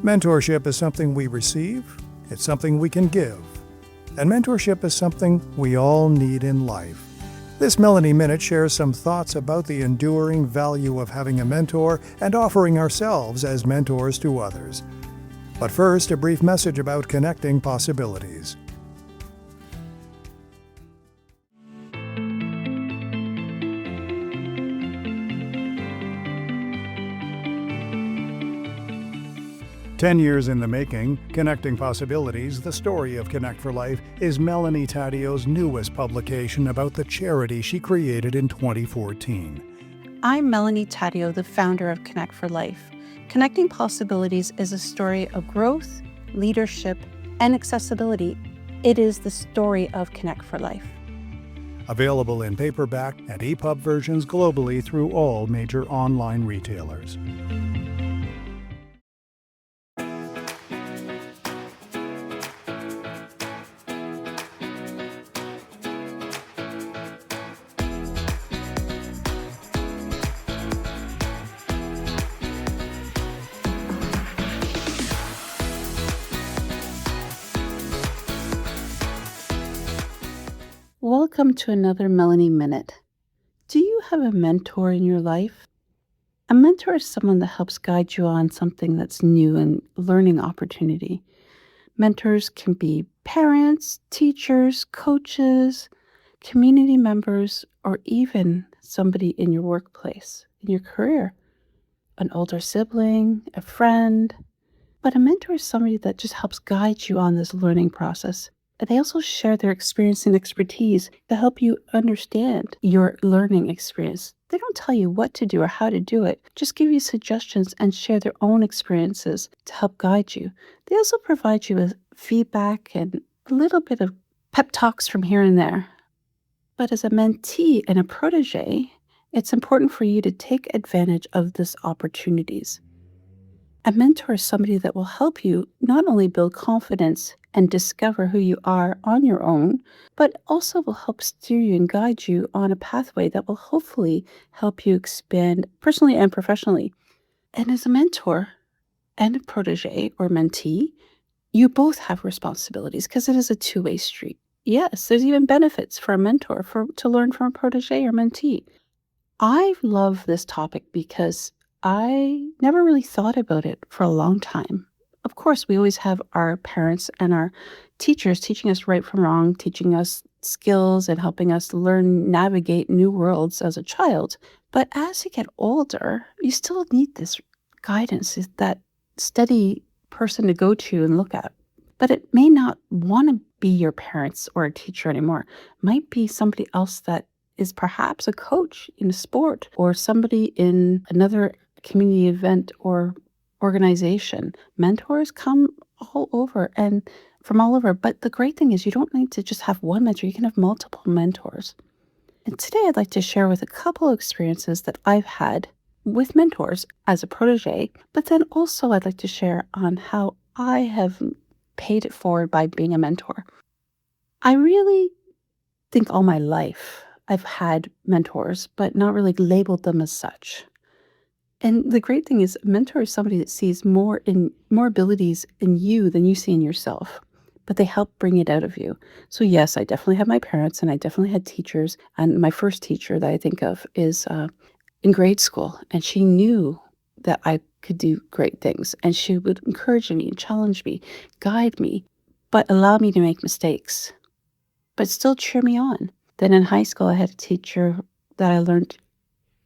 Mentorship is something we receive, it's something we can give. And mentorship is something we all need in life. This Melanie Minute shares some thoughts about the enduring value of having a mentor and offering ourselves as mentors to others. But first, a brief message about connecting possibilities. "10 years in the making, Connecting Possibilities, the story of Connect for Life," is Melanie Taddeo's newest publication about the charity she created in 2014. I'm Melanie Taddeo, the founder of Connect for Life. Connecting Possibilities is a story of growth, leadership, and accessibility. It is the story of Connect for Life. Available in paperback and EPUB versions globally through all major online retailers. Welcome to another Melanie Minute. Do you have a mentor in your life? A mentor is someone that helps guide you on something that's new and learning opportunity. Mentors can be parents, teachers, coaches, community members, or even somebody in your workplace, in your career, an older sibling, a friend. But a mentor is somebody that just helps guide you on this learning process. They also share their experience and expertise to help you understand your learning experience. They don't tell you what to do or how to do it, just give you suggestions and share their own experiences to help guide you. They also provide you with feedback and a little bit of pep talks from here and there. But as a mentee and a protege, it's important for you to take advantage of these opportunities. A mentor is somebody that will help you not only build confidence and discover who you are on your own, but also will help steer you and guide you on a pathway that will hopefully help you expand personally and professionally. And as a mentor and a protege or mentee, you both have responsibilities because it is a two-way street. Yes, there's even benefits for a mentor to learn from a protege or mentee. I love this topic because I never really thought about it for a long time. Of course, we always have our parents and our teachers teaching us right from wrong, teaching us skills and helping us learn, navigate new worlds as a child. But as you get older, you still need this guidance, that steady person to go to and look at. But it may not want to be your parents or a teacher anymore. It might be somebody else that is perhaps a coach in a sport or somebody in another community event or organization. Mentors come all over and from all over. But the great thing is you don't need to just have one mentor. You can have multiple mentors. And today I'd like to share with a couple of experiences that I've had with mentors as a protege, but then also I'd like to share on how I have paid it forward by being a mentor. I really think all my life I've had mentors, but not really labeled them as such. And the great thing is a mentor is somebody that sees more abilities in you than you see in yourself, but they help bring it out of you. So yes, I definitely have my parents and I definitely had teachers. And my first teacher that I think of is in grade school. And she knew that I could do great things. And she would encourage me and challenge me, guide me, but allow me to make mistakes, but still cheer me on. Then in high school, I had a teacher that I learned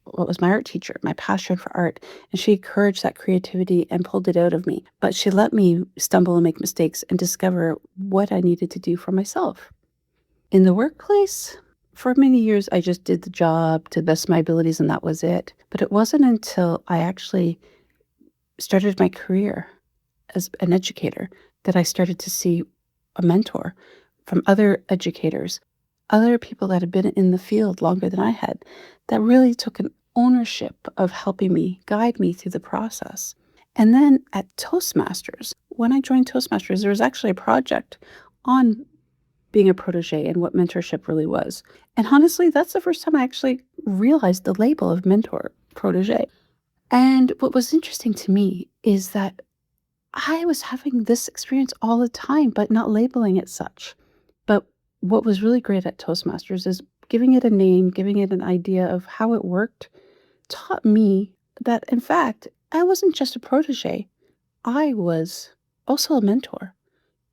what was my art teacher, my passion for art. And she encouraged that creativity and pulled it out of me. But she let me stumble and make mistakes and discover what I needed to do for myself. In the workplace, for many years, I just did the job to the best of my abilities and that was it. But it wasn't until I actually started my career as an educator that I started to see a mentor from other educators, other people that had been in the field longer than I had, that really took an ownership of helping me, guide me through the process. And then at Toastmasters, when I joined Toastmasters, there was actually a project on being a protege and what mentorship really was. And honestly, that's the first time I actually realized the label of mentor protege. And what was interesting to me is that I was having this experience all the time, but not labeling it such. But what was really great at Toastmasters is giving it a name, giving it an idea of how it worked, taught me that, in fact, I wasn't just a protege, I was also a mentor,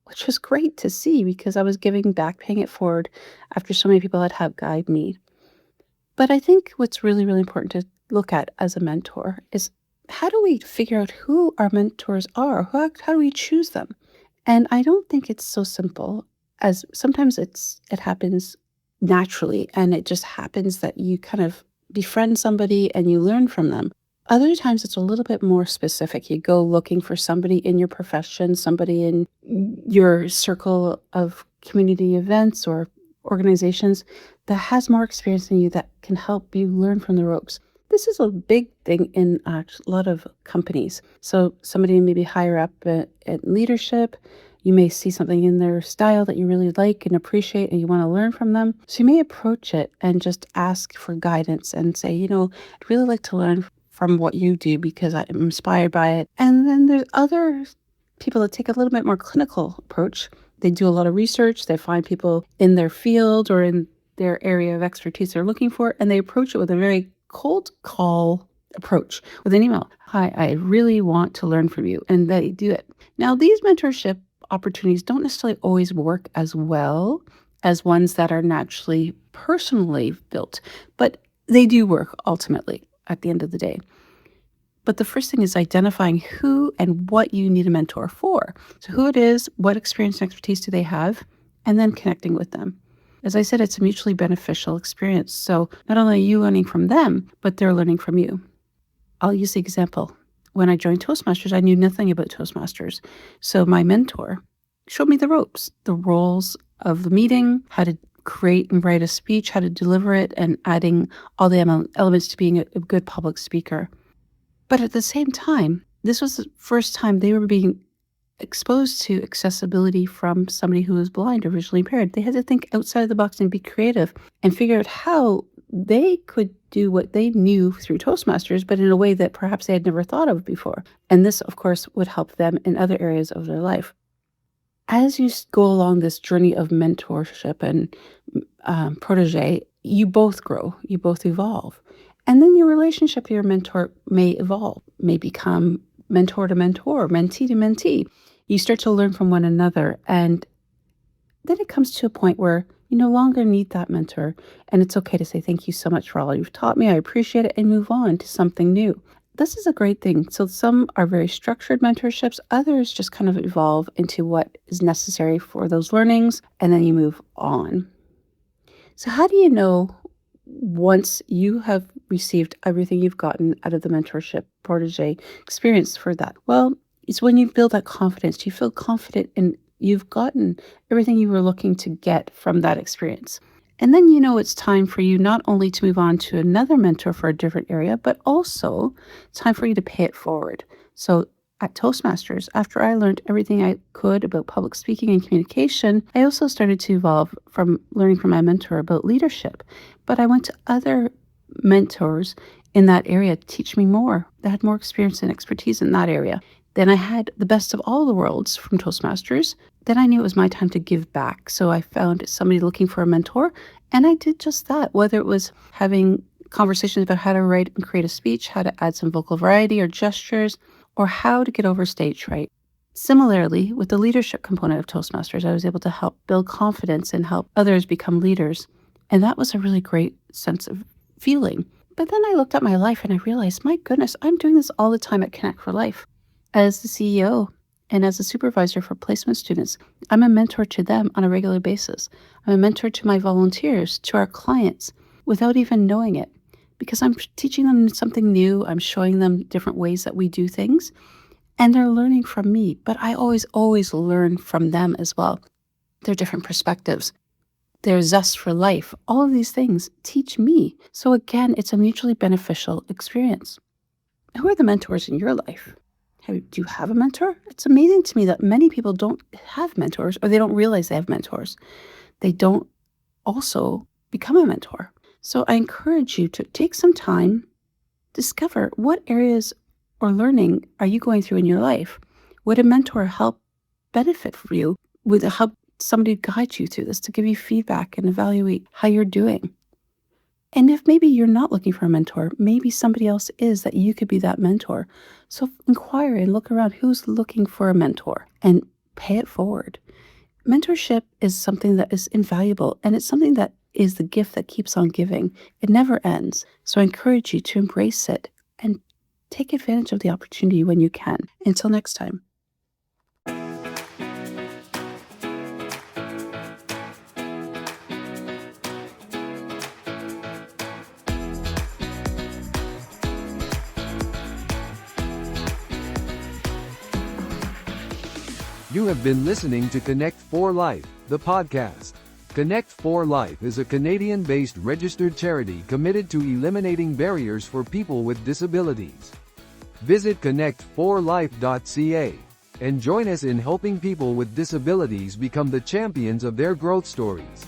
which was great to see because I was giving back, paying it forward after so many people had helped guide me. But I think what's really, really important to look at as a mentor is how do we figure out who our mentors are? How do we choose them? And I don't think it's so simple as sometimes it happens naturally and it just happens that you kind of befriend somebody and you learn from them. Other times it's a little bit more specific. You go looking for somebody in your profession, somebody in your circle of community events or organizations that has more experience than you that can help you learn from the ropes. This is a big thing in a lot of companies. So somebody maybe higher up at leadership, you may see something in their style that you really like and appreciate and you want to learn from them. So you may approach it and just ask for guidance and say, I'd really like to learn from what you do because I'm inspired by it. And then there's other people that take a little bit more clinical approach. They do a lot of research. They find people in their field or in their area of expertise they're looking for, and they approach it with a very cold call approach with an email. Hi, I really want to learn from you. And they do it. Now, these mentorship opportunities don't necessarily always work as well as ones that are naturally personally built, but they do work ultimately at the end of the day. But the first thing is identifying who and what you need a mentor for. So who it is, what experience and expertise do they have, and then connecting with them. As I said, it's a mutually beneficial experience. So not only are you learning from them, but they're learning from you. I'll use the example. When I joined Toastmasters, I knew nothing about Toastmasters. So my mentor showed me the ropes, the roles of the meeting, how to create and write a speech, how to deliver it, and adding all the elements to being a good public speaker. But at the same time, this was the first time they were being exposed to accessibility from somebody who was blind or visually impaired. They had to think outside the box and be creative and figure out how they could do what they knew through Toastmasters, but in a way that perhaps they had never thought of before. And this, of course, would help them in other areas of their life. As you go along this journey of mentorship and protege, you both grow, you both evolve. And then your relationship with your mentor may evolve, may become mentor to mentor, mentee to mentee. You start to learn from one another. And then it comes to a point where you no longer need that mentor. And it's okay to say, thank you so much for all you've taught me. I appreciate it, and move on to something new. This is a great thing. So some are very structured mentorships. Others just kind of evolve into what is necessary for those learnings. And then you move on. So how do you know once you have received everything you've gotten out of the mentorship protege experience for that? Well, it's when you build that confidence. You feel confident and you've gotten everything you were looking to get from that experience. And then it's time for you not only to move on to another mentor for a different area, but also time for you to pay it forward. So at Toastmasters, after I learned everything I could about public speaking and communication, I also started to evolve from learning from my mentor about leadership. But I went to other mentors in that area to teach me more, that had more experience and expertise in that area. Then I had the best of all the worlds from Toastmasters. Then I knew it was my time to give back. So I found somebody looking for a mentor, and I did just that, whether it was having conversations about how to write and create a speech, how to add some vocal variety or gestures, or how to get over stage fright. Similarly, with the leadership component of Toastmasters, I was able to help build confidence and help others become leaders. And that was a really great sense of feeling. But then I looked at my life and I realized, my goodness, I'm doing this all the time at Connect for Life. As the CEO and as a supervisor for placement students, I'm a mentor to them on a regular basis. I'm a mentor to my volunteers, to our clients, without even knowing it. Because I'm teaching them something new, I'm showing them different ways that we do things, and they're learning from me. But I always learn from them as well. Their different perspectives, their zest for life, all of these things teach me. So again, it's a mutually beneficial experience. Who are the mentors in your life? Do you have a mentor? It's amazing to me that many people don't have mentors, or they don't realize they have mentors. They don't also become a mentor. So I encourage you to take some time, discover what areas or learning are you going through in your life? Would a mentor help benefit for you? Would it help somebody guide you through this to give you feedback and evaluate how you're doing? And if maybe you're not looking for a mentor, maybe somebody else is that you could be that mentor. So inquire and look around who's looking for a mentor and pay it forward. Mentorship is something that is invaluable, and it's something that is the gift that keeps on giving. It never ends. So I encourage you to embrace it and take advantage of the opportunity when you can. Until next time. You have been listening to Connect for Life, the podcast. Connect for Life is a Canadian-based registered charity committed to eliminating barriers for people with disabilities. Visit connectforlife.ca and join us in helping people with disabilities become the champions of their growth stories.